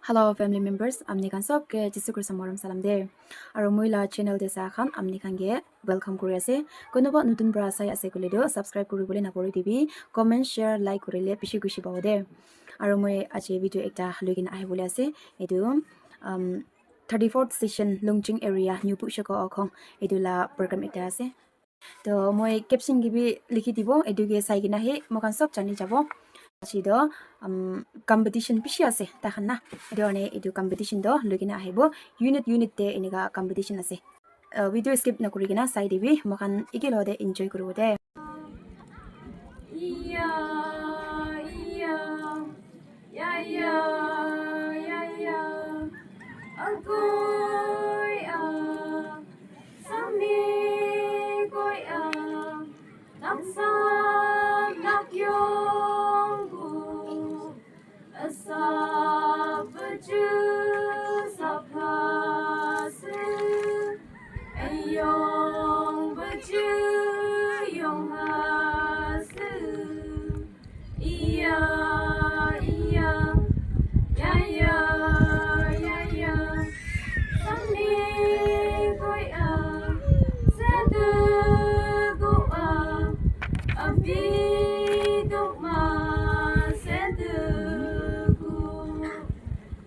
Hello family members, amni kan sob ke Jisu Kristo moram salam de. Aro muila channel de sa khan amni kan ge welcome kuri ase. Kono ba nutun bra sai ase kule do subscribe kuri bole na pori TV, comment share like kuri le pishi kushi ba de. Aro moi ache video ekta halugin ahi bole ase. Edu 34th session Lungching area new pu shako akhong edu la program ekta ase. To moi caption gibi likhi dibo edu ge sai gina he mokan sob chani jabo. Chido competition pishi ase takhana edone edu competition do lugina hebo unit te eniga competition ase video skip na kurigina side bi mokan ikilode enjoy kurude iya iya ya ya ya ya agoi sami goi naksa nakyong Sabju sabhasu ayong baju yong hasu iya iya ya ya ya ya sami goi sadu go abi duk ma sadu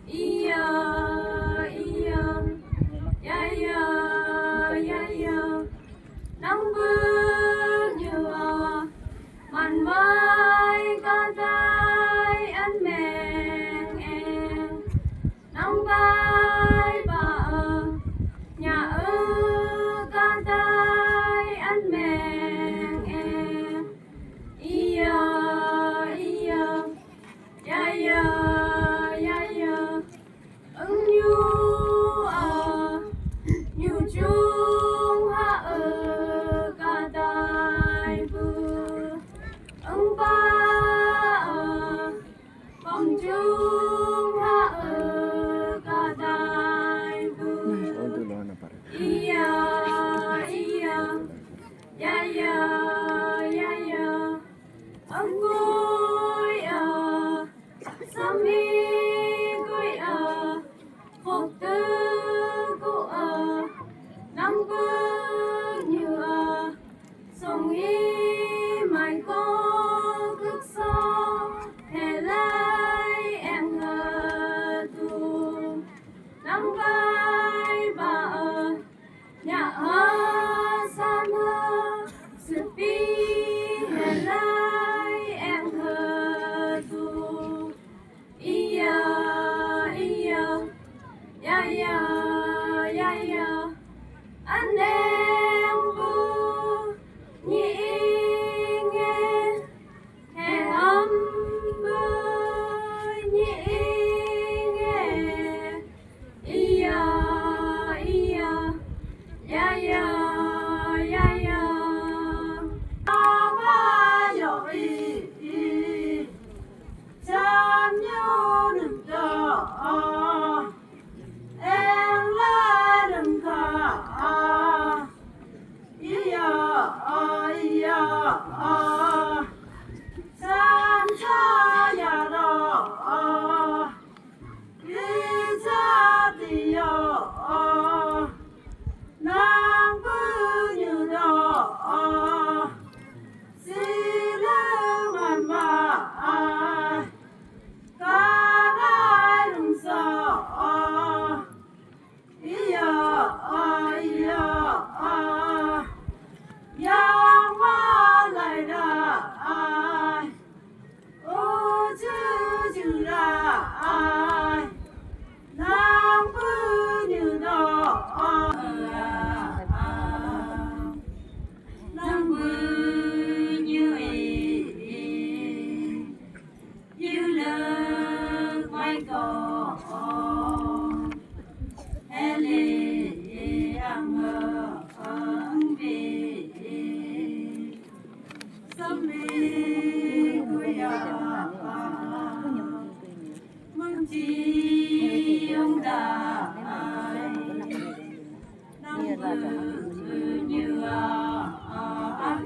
iya iya ya ya ya ya nang bu như man mai ca dai an meng em nang bai ba nhà ơ ca dai an meng em iya iya ya ya ya ya ứng như như chung ha ca dai bu ứng ba phong chung ha ca dai bu iya iya ya ya ya ya ông ngồi sami goi phục tư của năm bơ như sông y mai có cực so hè lai em hờ tu năm vai ba nhà san sự pi hè lai em hờ tu iya iya ya ya ya ya anh em bu nhị nghe hè âm bu nhị nghe iya iya ya ya ya ya ba yo i cham yo đừng đỏ em la đừng thả iya iya san cha ya đó đi cha đi nam bư như đó si lơ man ma ca đai đừng sợ iya iya yang ma lại đã ô chữ chữ ra nam bư như đó nam bư như như lơ quay cò ele ang về sớm đi quê mong chi ông đã năm như anh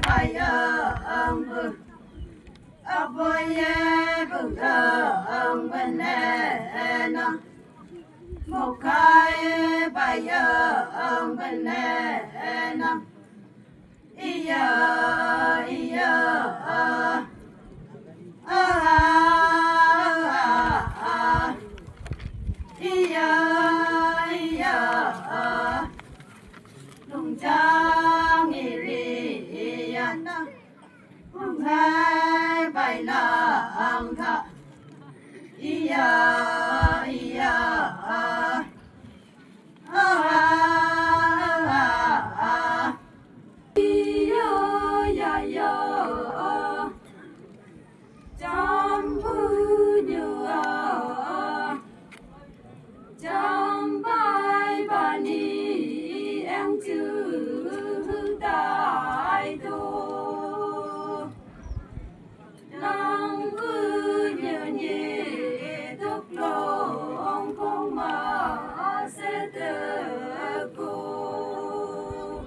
bay aboye bên nè một cái bay bên nè iya iya iya iya lùng trang iri na lùng hai bay lang tha iya iya Trong bài bà ni em chữ đại tu nắng cứ nhớ nhẹ thức lòng không mà sẽ tự cô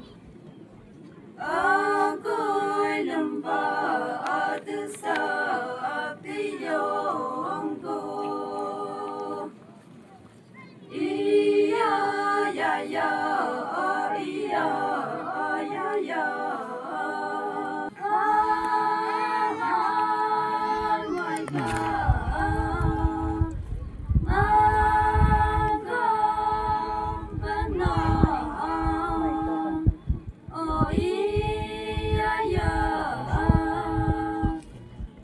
ở cõi lâm vợ từ sợ tí dòng cô iya ya ya iya ya ya my God oh iya ya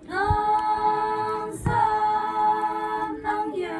nong sam nong ya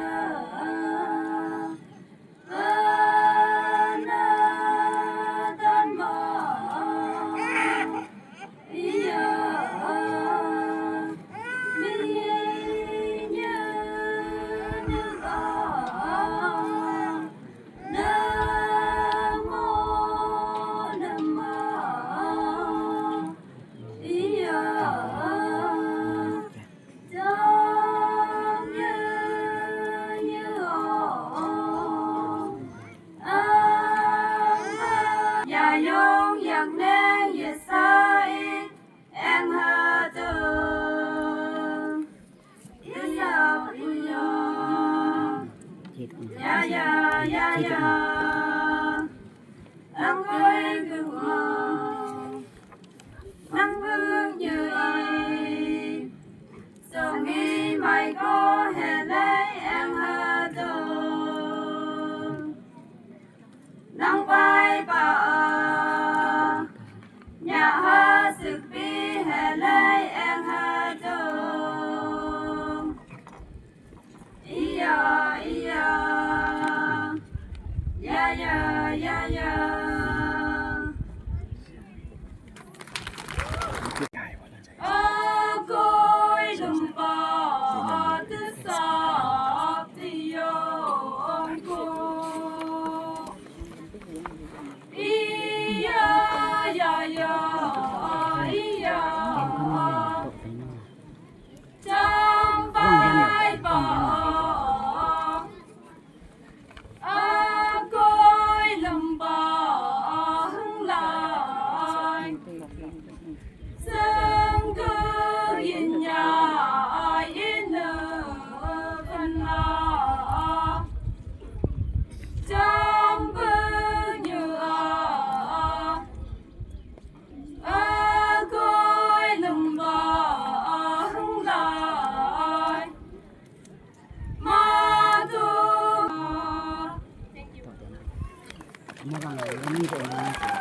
Yong yang neng yesai em ha tu iya iya ya anh ơi cứ anh bước như ai sau nghĩ mày có hẹn lấy em ha tu nắng bay bà nhà ha sự bi hè lấy em ha đông iya iya ya ya ya ya cõi đồng bào tư sập thì ông cô iya ya ya iya trong vai bờ cõi lầm bờ hưng lại sương cứ yên nhà yên lờ phần là trong bơ như cõi lầm bờ hưng lại mà tu Nó bằng là như vậy